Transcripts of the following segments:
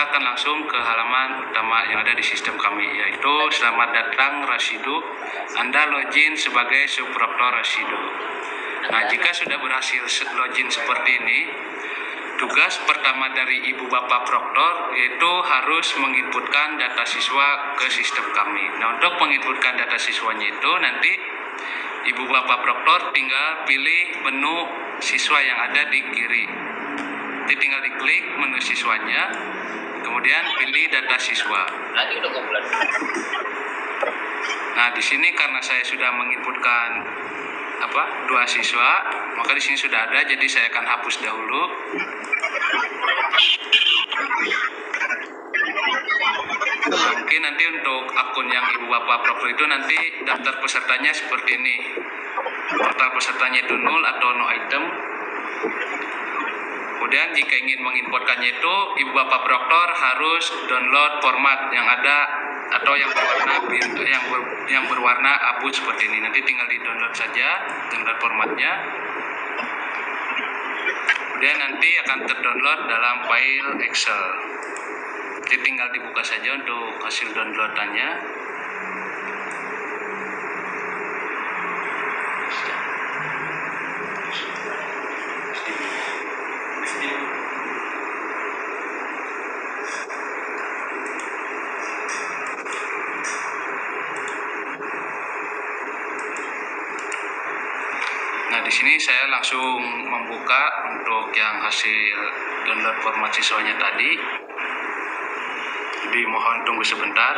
maka akan langsung ke halaman utama yang ada di sistem kami, yaitu selamat datang Rasidu, Anda login sebagai subproktor Rasidu. Nah, jika sudah berhasil login seperti ini, tugas pertama dari Ibu Bapak Proktor yaitu harus menginputkan data siswa ke sistem kami. Nah, untuk menginputkan data siswanya itu nanti Ibu Bapak Proktor tinggal pilih menu siswa yang ada di kiri. Jadi tinggal diklik menu siswanya, kemudian pilih data siswa. Nah, di sini karena saya sudah menginputkan dua siswa, maka di sini sudah ada, jadi saya akan hapus dahulu. Nah, mungkin nanti untuk akun yang Ibu Bapak Proktor itu nanti daftar pesertanya seperti ini. Daftar pesertanya itu 0 atau no item. Kemudian jika ingin menginputkannya itu, Ibu Bapak Proktor harus download format yang ada atau yang berwarna biru, yang berwarna abu seperti ini. Nanti tinggal di-download saja, download formatnya. Kemudian nanti akan terdownload dalam file Excel. Jadi tinggal dibuka saja untuk hasil downloadannya. Nah, di sini saya langsung membuka untuk yang hasil download format siswanya tadi. Jadi mohon tunggu sebentar.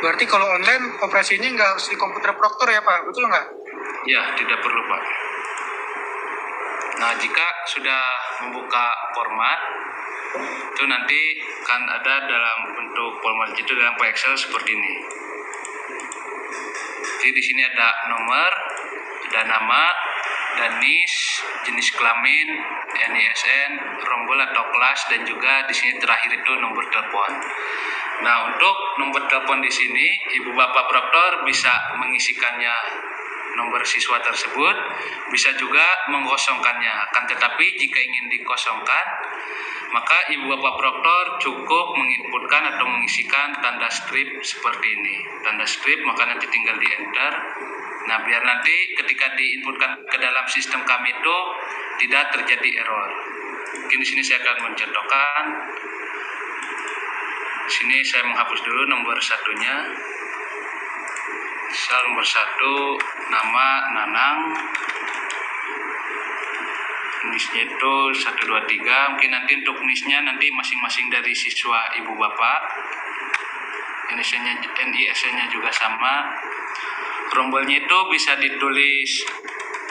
Berarti kalau online operasinya nggak harus di komputer Proktor ya Pak, betul nggak? Ya, tidak perlu Pak. Nah, jika sudah membuka format, itu nanti kan ada dalam bentuk format itu dalam file Excel seperti ini. Jadi di sini ada nomor, ada nama, dan NIS, jenis kelamin, NISN, rombel atau kelas, dan juga di sini terakhir itu nomor telepon. Nah, untuk nomor telepon di sini Ibu Bapak Proktor bisa mengisikannya nomor siswa tersebut, bisa juga mengosongkannya. Akan tetapi jika ingin dikosongkan, maka Ibu Bapak Proktor cukup menginputkan atau mengisikan tanda strip seperti ini. Tanda strip, maka nanti tinggal di enter. Nah, biar nanti ketika diinputkan ke dalam sistem kami itu tidak terjadi error. Mungkin di sini saya akan mencontohkan. Di sini saya menghapus dulu nomor satunya. Misal nomor 1 nama Nanang, NIS-nya itu 123. Mungkin nanti untuk NIS-nya nanti masing-masing dari siswa Ibu Bapak. NISN-nya juga sama. Rombelnya itu bisa ditulis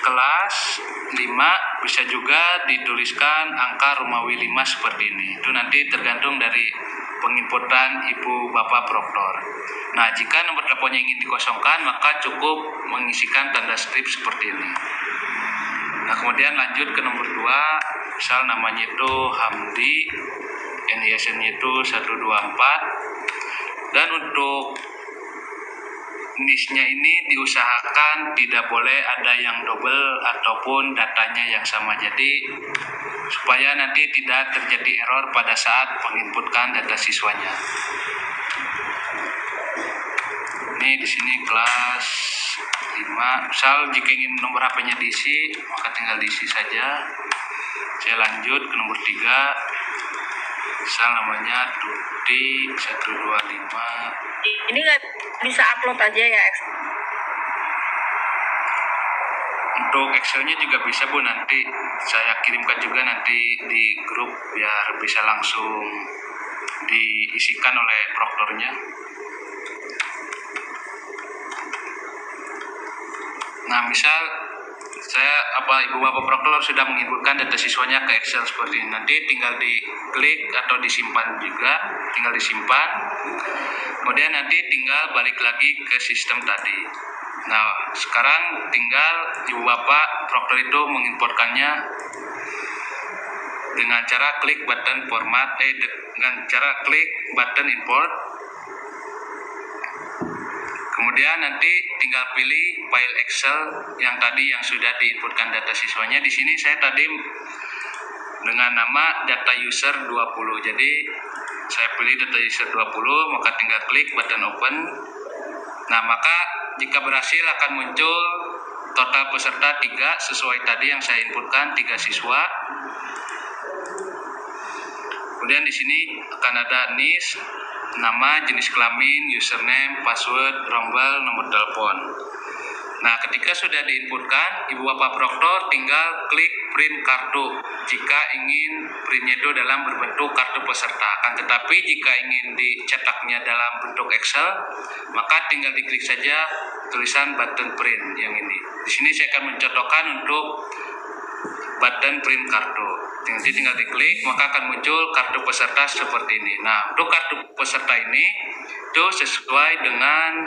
kelas 5, bisa juga dituliskan angka Romawi 5 seperti ini. Itu nanti tergantung dari penginputan Ibu Bapak Proktor. Nah, jika nomor teleponnya ingin dikosongkan, maka cukup mengisikan tanda strip seperti ini. Nah, kemudian lanjut ke nomor 2, misal namanya itu Hamdi, NISN-nya itu 124, dan untuk NIS-nya ini diusahakan tidak boleh ada yang double ataupun datanya yang sama. Jadi supaya nanti tidak terjadi error pada saat menginputkan data siswanya. Ini di sini kelas 5. Misal jika ingin nomor HP-nya diisi, maka tinggal diisi saja. Saya lanjut ke nomor 3. Misal namanya Tuti 125. Ini nggak bisa upload aja ya? Untuk Excel-nya juga bisa Bu, nanti saya kirimkan juga nanti di grup biar bisa langsung diisikan oleh proktornya. Nah, misal Ibu Bapak Proktor sudah menginputkan data siswanya ke Excel seperti ini. Nanti tinggal diklik atau disimpan juga, tinggal disimpan. Kemudian nanti tinggal balik lagi ke sistem tadi. Nah, sekarang tinggal Ibu Bapak Proktor itu menginputkannya dengan cara klik button format, dengan cara klik button import. Kemudian nanti tinggal pilih file Excel yang tadi yang sudah diinputkan data siswanya. Di sini saya tadi dengan nama data user 20. Jadi saya pilih data user 20, maka tinggal klik button open. Nah, maka jika berhasil akan muncul total peserta 3 sesuai tadi yang saya inputkan 3 siswa. Kemudian di sini akan ada NIS, nama, jenis kelamin, username, password, rombel, nomor telepon. Nah, ketika sudah diinputkan, Ibu Bapak Proktor tinggal klik print kartu jika ingin printnya itu dalam berbentuk kartu peserta. Akan tetapi jika ingin dicetaknya dalam bentuk Excel, maka tinggal diklik saja tulisan button print yang ini. Di sini saya akan mencontohkan untuk button print kartu. Nanti tinggal diklik, maka akan muncul kartu peserta seperti ini. Nah, untuk kartu peserta ini itu sesuai dengan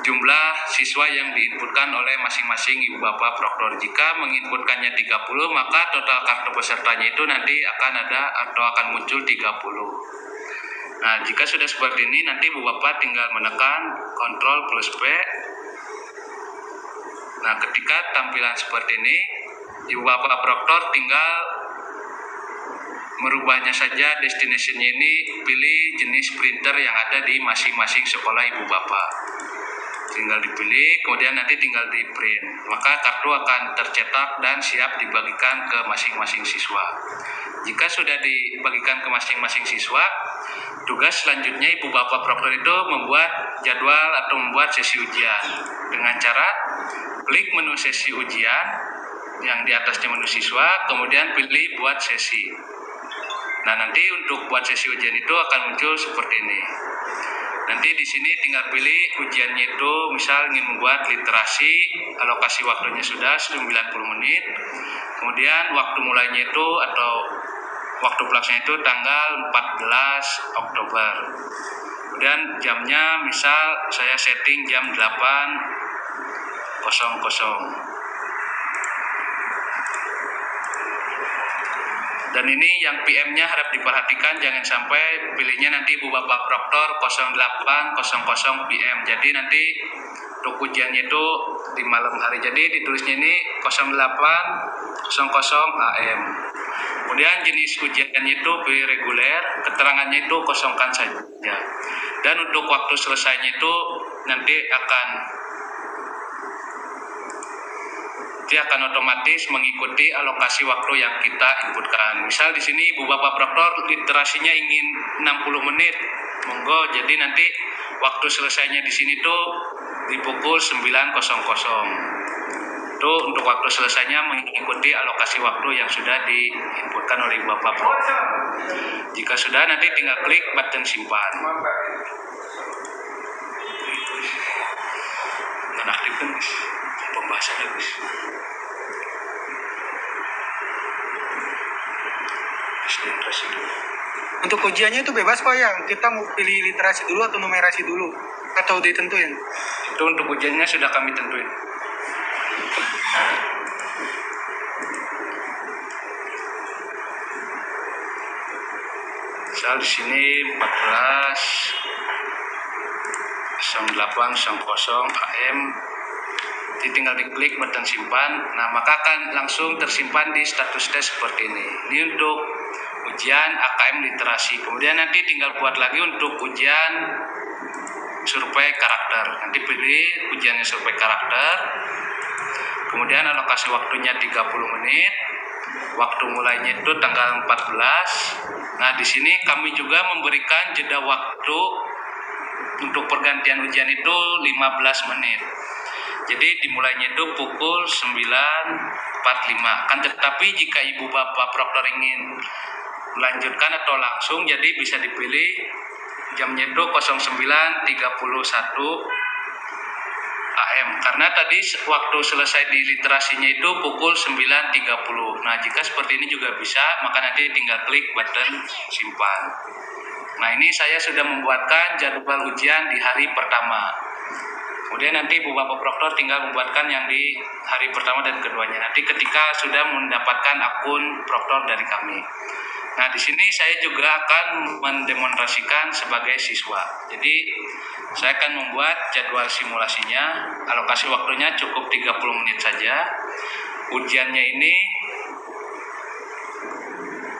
jumlah siswa yang diinputkan oleh masing-masing Ibu Bapak Proktor. Jika menginputkannya 30, maka total kartu pesertanya itu nanti akan ada atau akan muncul 30. Nah, jika sudah seperti ini, nanti Ibu Bapak tinggal menekan Ctrl plus P. Nah, ketika tampilan seperti ini, Ibu Bapak Proktor tinggal merubahnya saja destination-nya ini, pilih jenis printer yang ada di masing-masing sekolah Ibu Bapak. Tinggal dipilih, kemudian nanti tinggal di print. Maka kartu akan tercetak dan siap dibagikan ke masing-masing siswa. Jika sudah dibagikan ke masing-masing siswa, tugas selanjutnya Ibu Bapak Proktor itu membuat jadwal atau membuat sesi ujian. Dengan cara klik menu sesi ujian yang di atasnya menu siswa, kemudian pilih buat sesi. Nah, nanti untuk buat sesi ujian itu akan muncul seperti ini. Nanti di sini tinggal pilih ujiannya itu, misal ingin membuat literasi, alokasi waktunya sudah 90 menit. Kemudian waktu mulainya itu atau waktu pelaksanaan itu tanggal 14 Oktober. Kemudian jamnya misal saya setting jam 8.00. Dan ini yang PM-nya harap diperhatikan, jangan sampai pilihnya nanti Ibu Bapak Proktor 08.00 PM. Jadi nanti untuk ujiannya itu di malam hari. Jadi ditulisnya ini 08.00 AM. Kemudian jenis ujiannya itu reguler, keterangannya itu kosongkan saja. Dan untuk waktu selesainya itu nanti dia akan otomatis mengikuti alokasi waktu yang kita inputkan. Misal di sini Ibu Bapak Proktor literasinya ingin 60 menit, monggo. Jadi nanti waktu selesainya di sini tuh di pukul 9.00. Itu untuk waktu selesainya mengikuti alokasi waktu yang sudah diinputkan oleh Ibu Bapak Proktor. Jika sudah, nanti tinggal klik button simpan. Nonaktifkan guys pembahasannya guys. Untuk ujiannya itu bebas Pak ya? Kita mau pilih literasi dulu atau numerasi dulu? Atau ditentuin? Itu untuk ujiannya sudah kami tentuin. Misal di sini 14.08.00 AM. Tinggal diklik button simpan. Nah, maka akan langsung tersimpan di status tes seperti ini. Ini untuk ujian AKM literasi. Kemudian nanti tinggal buat lagi untuk ujian survei karakter. Nanti pilih ujiannya survei karakter. Kemudian alokasi waktunya 30 menit. Waktu mulainya itu tanggal 14. Nah, di sini kami juga memberikan jeda waktu untuk pergantian ujian itu 15 menit. Jadi dimulainya itu pukul 9.45. Kan tetapi jika Ibu Bapak Proktor ingin melanjutkan atau langsung, jadi bisa dipilih jamnya itu 09.31 AM. Karena tadi waktu selesai di literasinya itu pukul 9.30. Nah, jika seperti ini juga bisa, maka nanti tinggal klik button simpan. Nah, ini saya sudah membuatkan jadwal ujian di hari pertama. Kemudian nanti Ibu Bapak Proktor tinggal membuatkan yang di hari pertama dan keduanya. Nanti ketika sudah mendapatkan akun Proktor dari kami. Nah, di sini saya juga akan mendemonstrasikan sebagai siswa. Jadi, saya akan membuat jadwal simulasinya. Alokasi waktunya cukup 30 menit saja. Ujiannya ini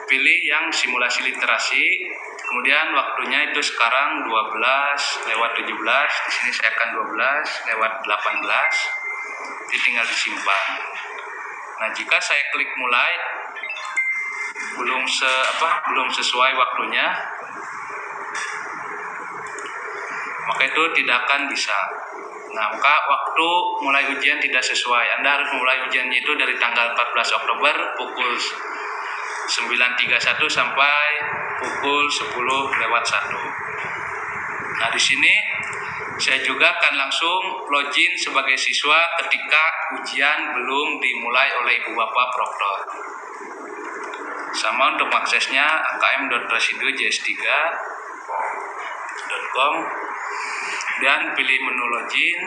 pilih yang simulasi literasi. Kemudian waktunya itu sekarang 12:17. Di sini saya akan 12:18. Jadi tinggal disimpan. Nah, jika saya klik mulai belum sesuai waktunya, maka itu tidak akan bisa. Nah, maka waktu mulai ujian tidak sesuai. Anda harus mulai ujiannya itu dari tanggal 14 Oktober pukul 9.31 sampai pukul 10:01. Nah, di sini saya juga akan langsung login sebagai siswa ketika ujian belum dimulai oleh Ibu Bapak Proktor. Sama untuk aksesnya akm.residu.js3.com dan pilih menu login.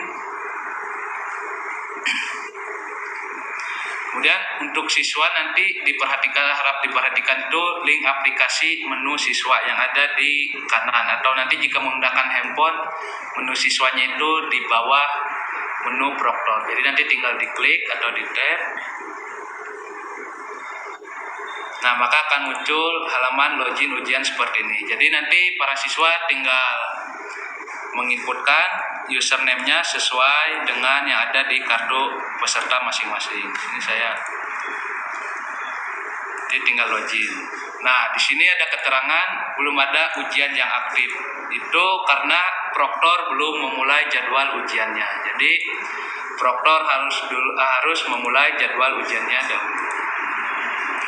Kemudian untuk siswa nanti harap diperhatikan itu link aplikasi menu siswa yang ada di kanan, atau nanti jika menggunakan handphone menu siswanya itu di bawah menu Proktor. Jadi nanti tinggal diklik atau di tap. Nah, maka akan muncul halaman login ujian seperti ini. Jadi nanti para siswa tinggal menginputkan username-nya sesuai dengan yang ada di kartu peserta masing-masing. Ini saya jadi tinggal login. Nah, di sini ada keterangan belum ada ujian yang aktif. Itu karena Proktor belum memulai jadwal ujiannya. Jadi Proktor harus memulai jadwal ujiannya dahulu.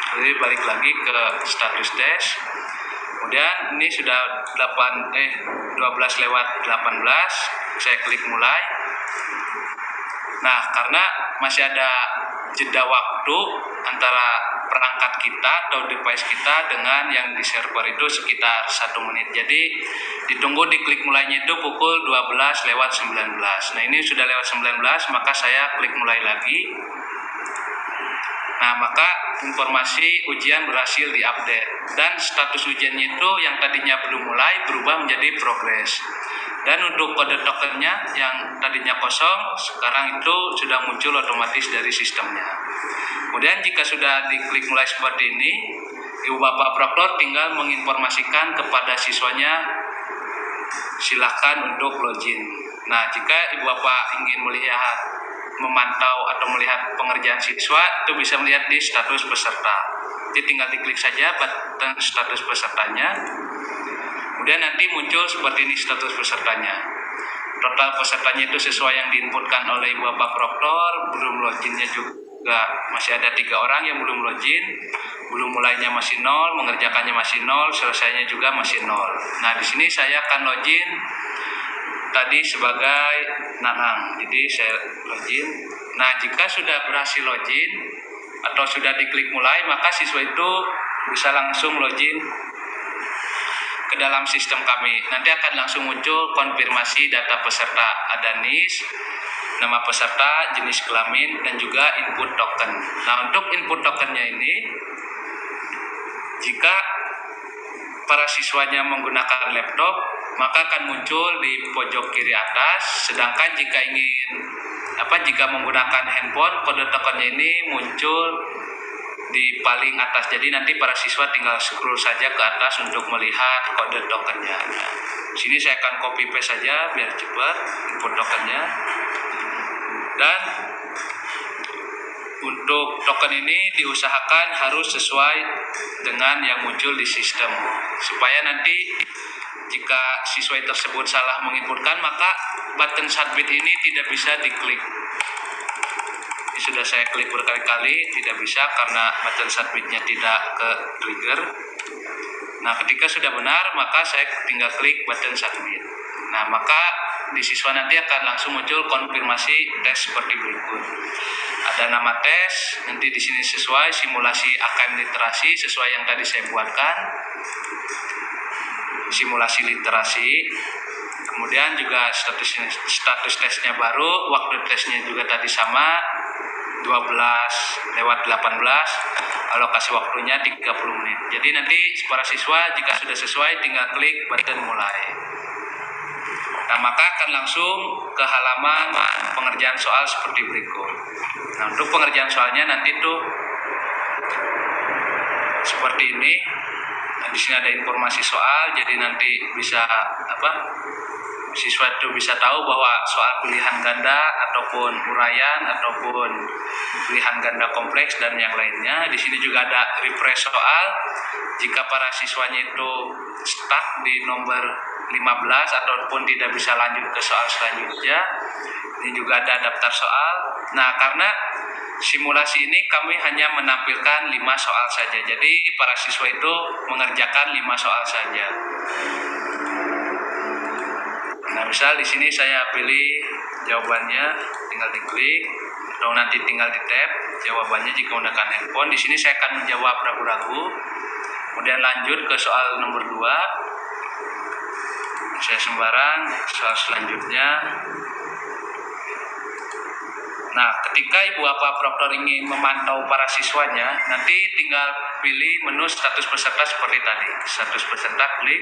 Jadi balik lagi ke status tes. Kemudian ini sudah 12:18. Saya klik mulai. Nah, karena masih ada jeda waktu antara perangkat kita atau device kita dengan yang di server itu sekitar 1 menit. Jadi ditunggu diklik mulainya itu pukul 12:19. Nah, ini sudah lewat 19, maka saya klik mulai lagi. Nah, maka informasi ujian berhasil diupdate dan status ujiannya itu yang tadinya belum mulai berubah menjadi progres. Dan untuk kode tokennya yang tadinya kosong sekarang itu sudah muncul otomatis dari sistemnya. Kemudian jika sudah diklik mulai seperti ini, Ibu Bapak Proktor tinggal menginformasikan kepada siswanya silakan untuk login. Nah, jika Ibu Bapak ingin memantau atau melihat pengerjaan siswa, itu bisa melihat di status peserta. Jadi tinggal diklik saja button status pesertanya. Kemudian nanti muncul seperti ini status pesertanya. Total pesertanya itu sesuai yang diinputkan oleh Ibu Bapak Proktor. Belum loginnya juga masih ada 3 orang yang belum login. Belum mulainya masih 0, mengerjakannya masih 0, selesainya juga masih 0. Nah, di sini saya akan login tadi sebagai Nanang. Jadi saya login. Nah, jika sudah berhasil login atau sudah diklik mulai, maka siswa itu bisa langsung login ke dalam sistem kami. Nanti akan langsung muncul konfirmasi data peserta. Ada NIS, nama peserta, jenis kelamin, dan juga input token. Nah, untuk input tokennya ini, jika para siswanya menggunakan laptop, maka akan muncul di pojok kiri atas. Sedangkan jika menggunakan handphone, kode tokennya ini muncul di paling atas. Jadi nanti para siswa tinggal scroll saja ke atas untuk melihat kode tokennya. Nah, sini saya akan copy paste saja biar cepat input tokennya. Dan untuk token ini diusahakan harus sesuai dengan yang muncul di sistem, supaya nanti jika siswa tersebut salah menginputkan, maka button submit ini tidak bisa diklik. Ini sudah saya klik berkali-kali, tidak bisa karena button submitnya tidak ke trigger. Nah, ketika sudah benar, maka saya tinggal klik button submit. Nah, maka di siswa nanti akan langsung muncul konfirmasi tes seperti berikut. Ada nama tes, nanti di sini sesuai simulasi AKM literasi sesuai yang tadi saya buatkan. Simulasi literasi. Kemudian juga status tesnya baru, waktu tesnya juga tadi sama 12:18, alokasi waktunya 30 menit. Jadi nanti para siswa jika sudah sesuai tinggal klik button mulai. Nah, maka akan langsung ke halaman pengerjaan soal seperti berikut. Nah, untuk pengerjaan soalnya nanti tuh seperti ini. Nah, di sini ada informasi soal, jadi nanti bisa siswa itu bisa tahu bahwa soal pilihan ganda ataupun uraian ataupun pilihan ganda kompleks dan yang lainnya. Di sini juga ada refresh soal. Jika para siswanya itu stuck di nomor 15 ataupun tidak bisa lanjut ke soal selanjutnya, ini juga ada daftar soal. Nah, karena simulasi ini kami hanya menampilkan 5 soal saja. Jadi para siswa itu mengerjakan 5 soal saja. Nah, misal di sini saya pilih jawabannya, tinggal diklik atau nanti tinggal di tab jawabannya jika menggunakan handphone. Di sini saya akan menjawab ragu-ragu. Kemudian lanjut ke soal nomor 2. Saya sembarang soal selanjutnya. Nah, ketika Ibu Apa Proktor ingin memantau para siswanya, nanti tinggal pilih menu status peserta seperti tadi. Status peserta klik.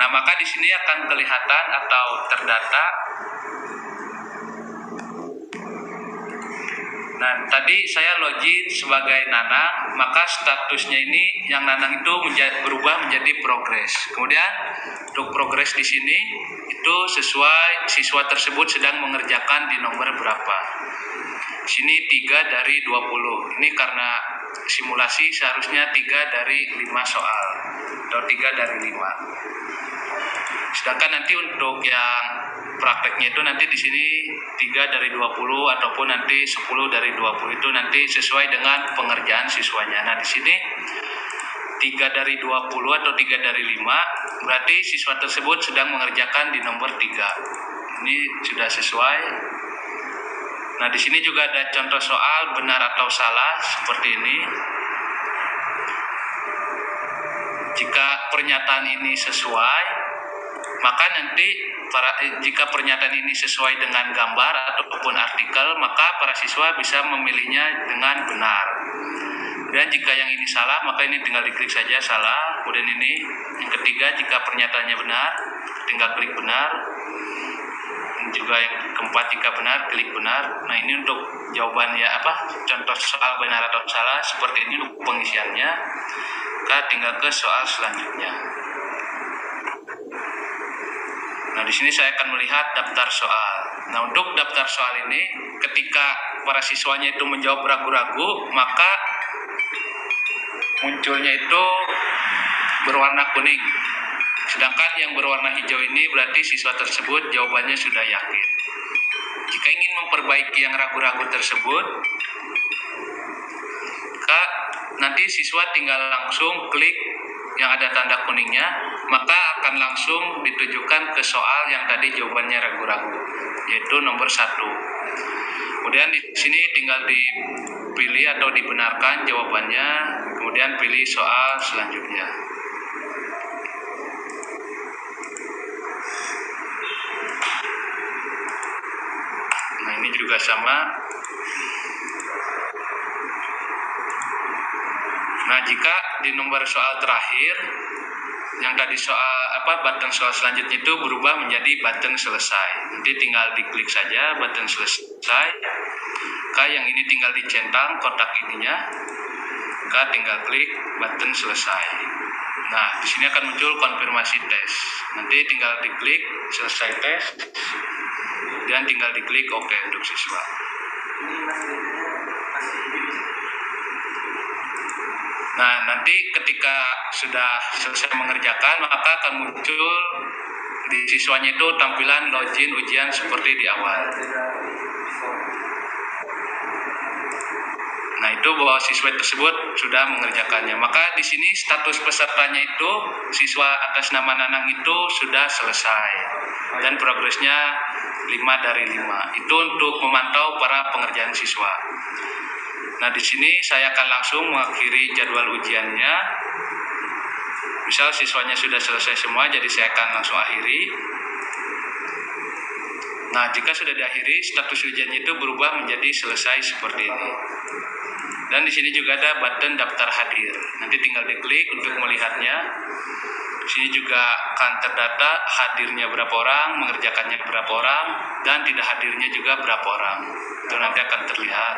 Nah, maka di sini akan kelihatan atau terdata. Nah, tadi saya login sebagai Nanang, maka statusnya ini yang Nanang itu berubah menjadi progres. Kemudian untuk progres di sini itu sesuai siswa tersebut sedang mengerjakan di nomor berapa. Sini 3 dari 20. Ini karena simulasi seharusnya 3 dari 5 soal atau 3 dari 5. Sedangkan nanti untuk yang prakteknya itu nanti di sini 3 dari 20 ataupun nanti 10 dari 20 itu nanti sesuai dengan pengerjaan siswanya. Nah, di sini 3 dari 20 atau 3 dari 5 berarti siswa tersebut sedang mengerjakan di nomor 3. Ini sudah sesuai. Nah, di sini juga ada contoh soal benar atau salah seperti ini. Jika pernyataan ini sesuai, maka nanti jika pernyataan ini sesuai dengan gambar ataupun artikel, maka para siswa bisa memilihnya dengan benar. Dan jika yang ini salah, maka ini tinggal diklik saja salah. Kemudian ini yang ketiga, jika pernyataannya benar, tinggal klik benar. Juga yang keempat, jika benar klik benar. Nah, ini untuk jawabannya contoh soal benar atau salah seperti ini untuk pengisiannya. Kita tinggal ke soal selanjutnya. Nah, di sini saya akan melihat daftar soal. Nah, untuk daftar soal ini ketika para siswanya itu menjawab ragu-ragu, maka munculnya itu berwarna kuning. Sedangkan yang berwarna hijau ini berarti siswa tersebut jawabannya sudah yakin. Jika ingin memperbaiki yang ragu-ragu tersebut, maka nanti siswa tinggal langsung klik yang ada tanda kuningnya, maka akan langsung ditujukan ke soal yang tadi jawabannya ragu-ragu, yaitu nomor 1. Kemudian di sini tinggal dipilih atau dibenarkan jawabannya, kemudian pilih soal selanjutnya. Nah, ini juga sama. Nah, jika di nomor soal terakhir yang tadi soal button soal selanjutnya itu berubah menjadi button selesai. Nanti tinggal diklik saja button selesai. Yang ini tinggal dicentang kotak ininya. Tinggal klik button selesai. Nah, di sini akan muncul konfirmasi tes. Nanti tinggal diklik selesai tes dan tinggal diklik OK untuk siswa. Nah, nanti ketika sudah selesai mengerjakan, maka akan muncul di siswanya itu tampilan login ujian seperti di awal. Nah, itu bahwa siswa tersebut sudah mengerjakannya. Maka di sini status pesertanya itu siswa atas nama Nanang itu sudah selesai dan progresnya 5 dari 5. Itu untuk memantau para pengerjaan siswa. Nah, di sini saya akan langsung mengakhiri jadwal ujiannya. Misal siswanya sudah selesai semua, jadi saya akan langsung akhiri. Nah, jika sudah diakhiri, status ujiannya itu berubah menjadi selesai seperti ini. Dan di sini juga ada button daftar hadir. Nanti tinggal diklik untuk melihatnya. Di sini juga akan terdata hadirnya berapa orang, mengerjakannya berapa orang, dan tidak hadirnya juga berapa orang. Itu nanti akan terlihat.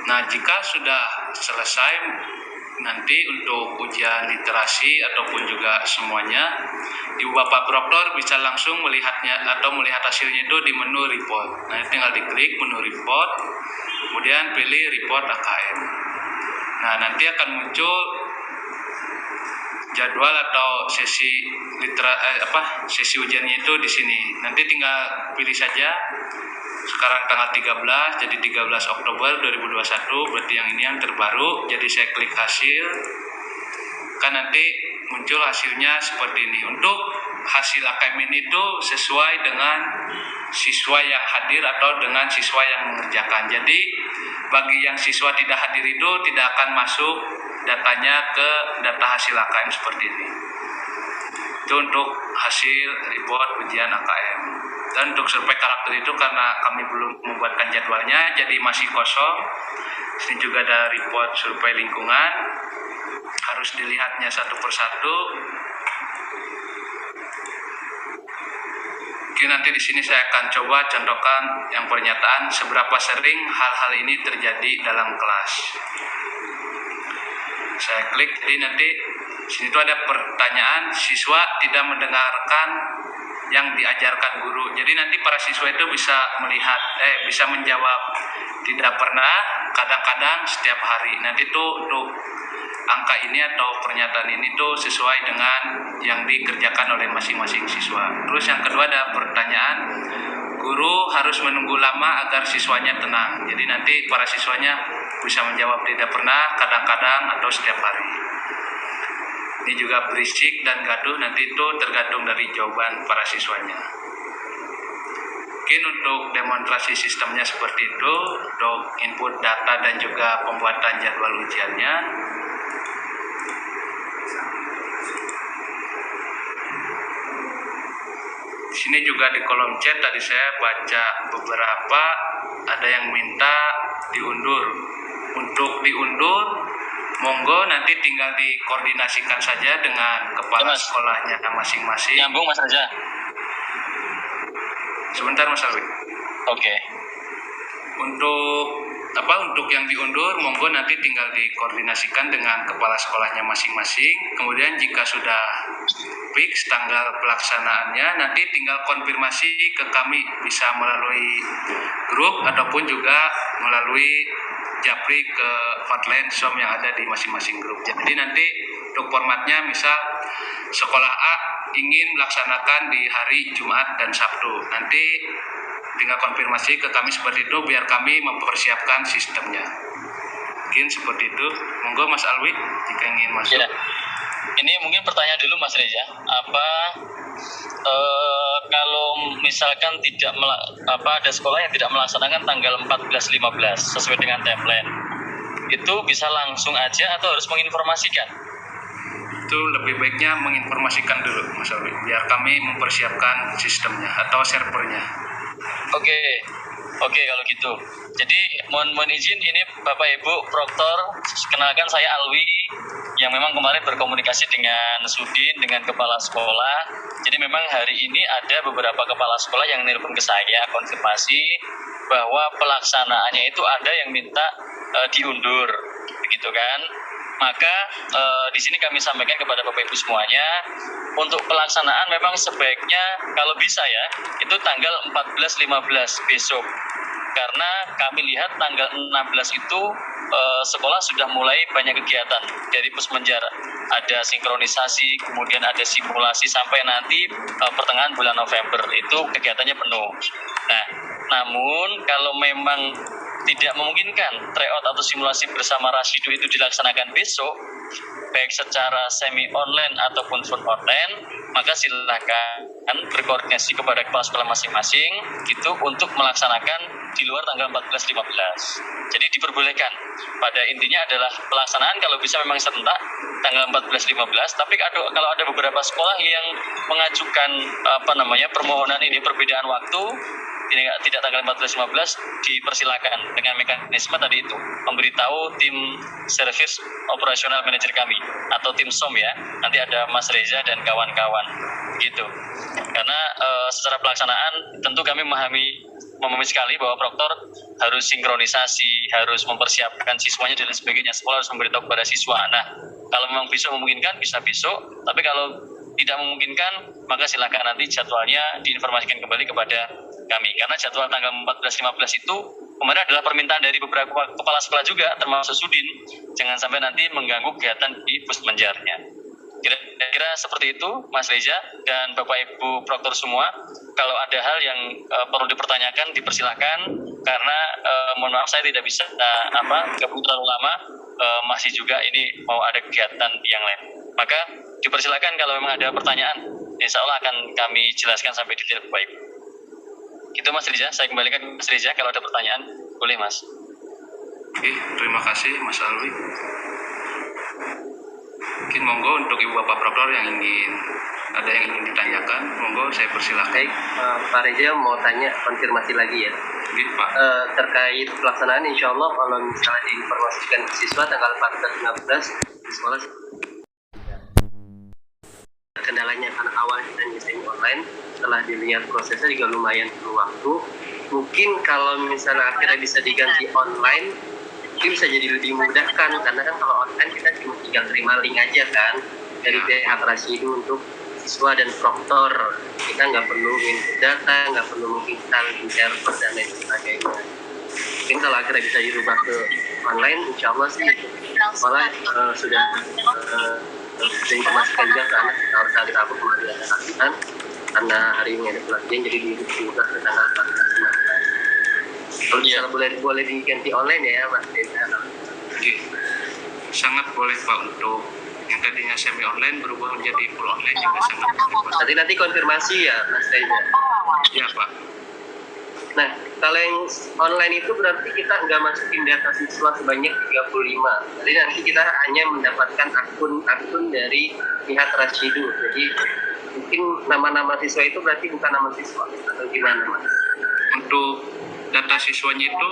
Nah, jika sudah selesai nanti untuk ujian literasi ataupun juga semuanya, Ibu Bapak Proktor bisa langsung melihatnya atau melihat hasilnya itu di menu report. Nah, tinggal diklik menu report, kemudian pilih report AKM. Nah, nanti akan muncul jadwal atau sesi sesi ujiannya itu di sini. Nanti tinggal pilih saja. Sekarang tanggal 13, jadi 13 Oktober 2021, berarti yang ini yang terbaru. Jadi saya klik hasil, kan nanti muncul hasilnya seperti ini. Untuk hasil AKM ini itu sesuai dengan siswa yang hadir atau dengan siswa yang mengerjakan. Jadi bagi yang siswa tidak hadir itu tidak akan masuk datanya ke data hasil AKM seperti ini. Itu untuk hasil report ujian AKM. Dan untuk survei karakter itu karena kami belum membuatkan jadwalnya, jadi masih kosong. Sini juga ada report survei lingkungan, harus dilihatnya satu persatu. Oke, nanti di sini saya akan coba contohkan yang pernyataan seberapa sering hal-hal ini terjadi dalam kelas. Saya klik, jadi nanti sini tuh ada pertanyaan siswa tidak mendengarkan yang diajarkan guru. Jadi nanti para siswa itu bisa melihat, bisa menjawab tidak pernah, kadang-kadang, setiap hari. Nanti tuh untuk angka ini atau pernyataan ini tuh sesuai dengan yang dikerjakan oleh masing-masing siswa. Terus yang kedua ada pertanyaan, guru harus menunggu lama agar siswanya tenang. Jadi nanti para siswanya bisa menjawab tidak pernah, kadang-kadang, atau setiap hari. Ini juga berisik dan gaduh, nanti itu tergantung dari jawaban para siswanya. Mungkin untuk demonstrasi sistemnya seperti itu, untuk input data dan juga pembuatan jadwal ujiannya. Di sini juga di kolom chat tadi saya baca beberapa, ada yang minta diundur. Untuk diundur, monggo nanti tinggal dikoordinasikan saja dengan kepala sekolahnya masing-masing. Nyambung Mas Raja. Sebentar Mas Alwi. Oke. Untuk yang diundur, monggo nanti tinggal dikoordinasikan dengan kepala sekolahnya masing-masing. Kemudian jika sudah fix tanggal pelaksanaannya, nanti tinggal konfirmasi ke kami, bisa melalui grup ataupun juga melalui japri ke hotline SOM yang ada di masing-masing grup. Jadi nanti untuk formatnya misal sekolah A ingin melaksanakan di hari Jumat dan Sabtu. Nanti tinggal konfirmasi ke kami seperti itu biar kami mempersiapkan sistemnya. Mungkin seperti itu. Monggo Mas Alwi jika ingin masuk. Ya. Ini mungkin pertanyaan dulu Mas Reza. Kalau misalkan ada sekolah yang tidak melaksanakan tanggal 14-15 sesuai dengan timeline, itu bisa langsung aja atau harus menginformasikan? Itu lebih baiknya menginformasikan dulu Mas Alwi, biar kami mempersiapkan sistemnya atau servernya. Oke, kalau gitu. Jadi mohon izin, ini Bapak Ibu Proktor, kenalkan saya Alwi yang memang kemarin berkomunikasi dengan Sudin, dengan kepala sekolah. Jadi memang hari ini ada beberapa kepala sekolah yang nelpon ke saya konfirmasi bahwa pelaksanaannya itu ada yang minta diundur, begitu kan? Maka di sini kami sampaikan kepada Bapak Ibu semuanya, untuk pelaksanaan memang sebaiknya kalau bisa ya, itu tanggal 14-15 besok. Karena kami lihat tanggal 16 itu sekolah sudah mulai banyak kegiatan dari Pusmenjar. Ada sinkronisasi, kemudian ada simulasi sampai nanti pertengahan bulan November itu kegiatannya penuh. Nah, namun kalau memang tidak memungkinkan tryout atau simulasi bersama Rasidu itu dilaksanakan besok, baik secara semi online ataupun full online, maka silakan berkoordinasi kepada kepala sekolah masing-masing gitu untuk melaksanakan di luar tanggal 14-15. Jadi diperbolehkan. Pada intinya adalah pelaksanaan kalau bisa memang serentak tanggal 14-15, tapi kalau ada beberapa sekolah yang mengajukan permohonan ini perbedaan waktu tidak tanggal 14-15, dipersilakan dengan mekanisme tadi itu, memberitahu tim service operasional manager kami atau tim SOM ya, nanti ada Mas Reza dan kawan-kawan gitu. Karena secara pelaksanaan tentu kami memahami sekali bahwa proktor harus sinkronisasi, harus mempersiapkan siswanya dan sebagainya. Sekolah harus memberitahu kepada siswa. Nah, kalau memang besok memungkinkan bisa besok, tapi kalau tidak memungkinkan maka silakan nanti jadwalnya diinformasikan kembali kepada kami. Karena jadwal tanggal 14-15 itu kemarin adalah permintaan dari beberapa kepala sekolah juga, termasuk Sudin. Jangan sampai nanti mengganggu kegiatan di Pusmenjarnya. Kira-kira seperti itu, Mas Reza dan Bapak Ibu Proktor semua. Kalau ada hal yang perlu dipertanyakan, dipersilakan. Karena mohon maaf saya tidak bisa gabung terlalu lama. Masih juga ini mau ada kegiatan yang lain. Maka dipersilakan kalau memang ada pertanyaan, insya Allah akan kami jelaskan sampai detail Bapak Ibu. Itu Mas Reza, saya kembalikan ke Mas Reza. Kalau ada pertanyaan, boleh Mas. Oke, terima kasih Mas Alwi. Mungkin monggo untuk Ibu Bapak Proktor yang ingin ditanyakan, monggo saya persilakan. Baik, Pak Reza mau tanya konfirmasi lagi ya. Gitu, Pak. Terkait pelaksanaan, insya Allah kalau misalnya diinformasikan ke siswa tanggal 14-15 di sekolah, kendalanya karena awal kita nyisanya online, setelah dilihat prosesnya juga lumayan perlu waktu. Mungkin kalau misalnya akhirnya bisa diganti online, itu bisa jadi lebih memudahkan, karena kan kalau online kita cuma tinggal terima link aja kan dari pihak Rasidu untuk siswa dan proktor. Kita nggak perlu input data, nggak perlu mungkin di server dan lain sebagainya. Mungkin kalau akhirnya bisa dirubah ke online, insya Allah sih sekolah sudah informasikan juga ke anak harus hari Rabu kemarin ada latihan, karena hari ini ada pelatihan jadi diubah ke tanggal 14-15. Kalau misalnya boleh diganti online ya Mas Desa. Oke. Sangat boleh Pak, untuk yang tadinya semi online berubah menjadi full online juga sangat boleh. Nanti konfirmasi ya Mas Desa. Ya Pak. Nah, kalau yang online itu berarti kita nggak masukin data siswa sebanyak 35. Jadi nanti kita hanya mendapatkan akun dari pihak Rasidu. Jadi mungkin nama-nama siswa itu berarti bukan nama siswa atau gimana Mas? Untuk data siswanya itu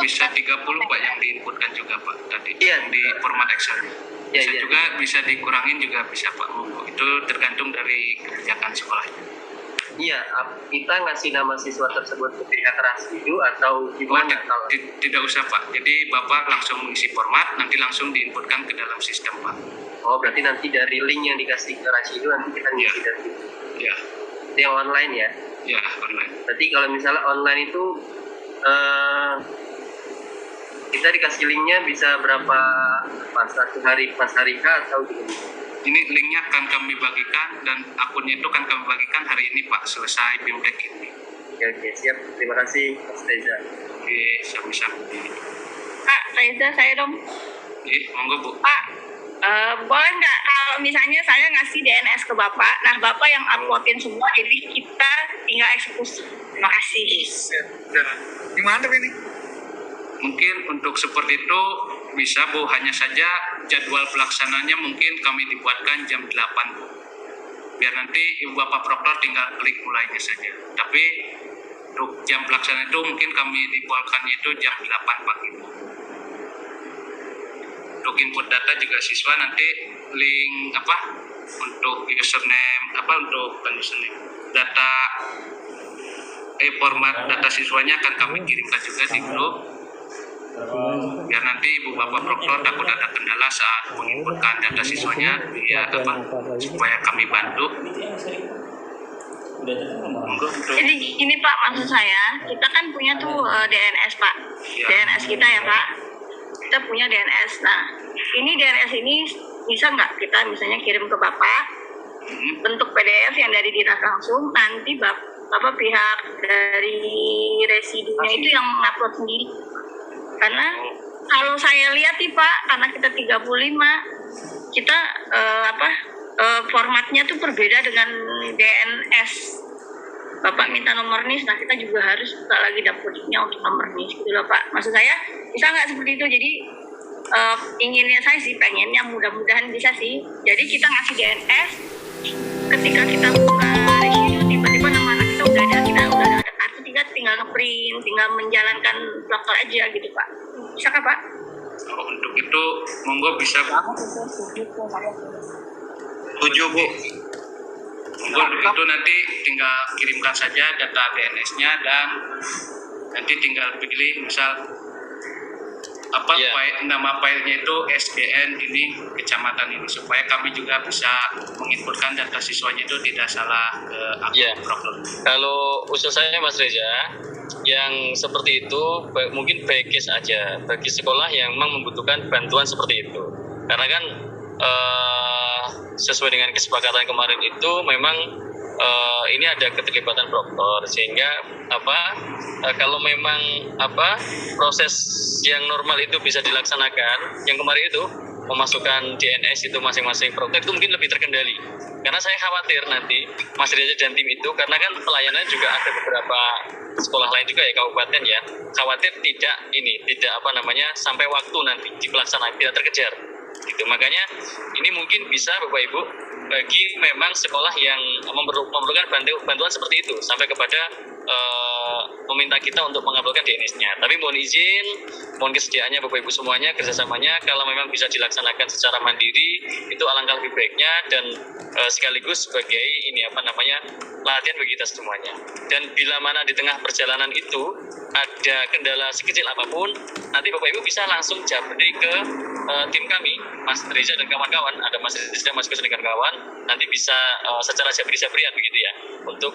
bisa 30 Pak yang diinputkan juga Pak tadi. Iya. Di format Excel. Bisa Iya. juga bisa dikurangin juga bisa Pak. Itu tergantung dari kebijakan sekolahnya. Iya, kita ngasih nama siswa tersebut ke pihak Rasidu atau gimana? Tidak usah Pak. Jadi Bapak langsung mengisi format, nanti langsung diinputkan ke dalam sistem Pak. Oh, berarti nanti dari link yang dikasih ke Rasidu nanti kita ngisi dari situ. Ya. Itu yang online ya? Ya, online. Berarti kalau misalnya online itu kita dikasih linknya bisa berapa pas satu hari pas hari H atau gimana? Ini linknya akan kami bagikan dan akunnya itu akan kami bagikan hari ini Pak, selesai BIMTEK ini. Oke, siap. Terima kasih Mas Reza. Oke, sama-sama. Pak Reza, saya dong. Monggo Bu. Pak, boleh nggak kalau misalnya saya ngasih DNS ke Bapak, nah Bapak yang uploadin semua, jadi kita tinggal eksekusi. Terima kasih. Gimana ini? Mungkin untuk seperti itu bisa Bu, hanya saja jadwal pelaksananya mungkin kami dibuatkan jam 8 Bu. Biar nanti Ibu Bapak Proktor tinggal klik mulainya saja. Tapi untuk jam pelaksanaan itu mungkin kami dibuatkan itu jam 8 pagi Bu. Untuk input data juga siswa nanti link untuk username data format data siswanya akan kami kirimkan juga di grup, biar nanti Ibu Bapak Proktor takut ada kendala saat menginputkan data siswanya supaya kami bantu. Jadi ini Pak, maksud saya, kita kan punya tuh DNS Pak, Ya. DNS kita ya Pak, kita punya DNS. Nah, ini DNS ini bisa nggak kita misalnya kirim ke Bapak bentuk PDF yang dari dinas langsung, nanti Bapak pihak dari residunya itu yang upload sendiri. Karena kalau saya lihat nih Pak, karena kita 35, kita formatnya tuh berbeda dengan DNS. Bapak minta nomor NIS, nah kita juga harus buka lagi dapurnya untuk nomor NIS gitu loh Pak. Maksud saya bisa nggak seperti itu? Jadi inginnya saya sih pengennya mudah-mudahan bisa sih. Jadi kita ngasih DNS, ketika kita buka residu tiba-tiba nama anak kita udah ada kartu, tinggal ngeprint, tinggal menjalankan daftar aja gitu Pak. Bisa kah Pak? Untuk itu monggo bisa Bu. Setuju Bu. Monggo untuk itu nanti tinggal kirimkan saja data DNS-nya dan nanti tinggal pilih misal apa nama filenya itu SDN ini kecamatan ini supaya kami juga bisa menginputkan data siswanya itu tidak salah ke akun Proktor. Kalau usul saya Mas Reza, yang seperti itu mungkin bagi case aja, bagi sekolah yang memang membutuhkan bantuan seperti itu. Karena kan sesuai dengan kesepakatan kemarin itu memang ini ada keterlibatan proktor, sehingga kalau memang proses yang normal itu bisa dilaksanakan, yang kemarin itu memasukkan DNS itu masing-masing proktor itu mungkin lebih terkendali. Karena saya khawatir nanti Mas Reza dan tim itu, karena kan pelayanannya juga ada beberapa sekolah lain juga ya, kabupaten ya, khawatir tidak sampai waktu nanti di pelaksanaan tidak terkejar gitu. Makanya ini mungkin bisa Bapak Ibu bagi memang sekolah yang memerlukan bantuan seperti itu sampai kepada meminta kita untuk mengabulkan DNS-nya. Tapi mohon izin, mohon kesediaannya Bapak Ibu semuanya, kerjasamanya kalau memang bisa dilaksanakan secara mandiri itu alangkah lebih baiknya, dan sekaligus sebagai latihan bagi kita semuanya. Dan bila mana di tengah perjalanan itu ada kendala sekecil apapun, nanti Bapak Ibu bisa langsung japri ke tim kami, Mas Reza dan kawan-kawan, ada Mas Reza, Mas Gus dan kawan-kawan, nanti bisa secara japri-japrian begitu ya, untuk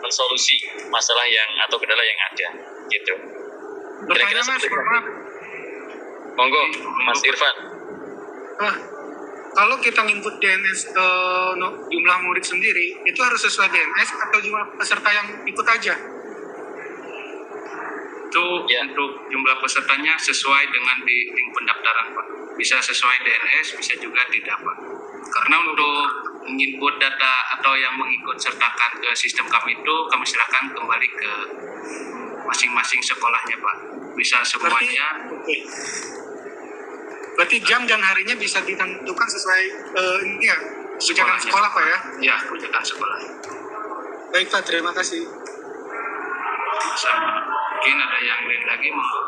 mensolusi masalah atau kendala yang ada gitu. Kira-kira seperti itu. Monggo Mas Irfan. Kalau kita nginput DNS jumlah murid sendiri, itu harus sesuai DNS atau jumlah peserta yang ikut aja? Itu untuk jumlah pesertanya sesuai dengan di link pendaftaran Pak. Bisa sesuai DNS, bisa juga tidak Pak. Karena untuk menginput data atau yang mengikut sertakan ke sistem kami itu, kami serahkan kembali ke masing-masing sekolahnya Pak. Bisa semuanya. Berarti jam dan harinya bisa ditentukan sesuai kebijakan sekolah Pak ya? Ya, kebijakan sekolah. Baik Pak, terima kasih. Sama. Mungkin ada yang lain lagi, monggo.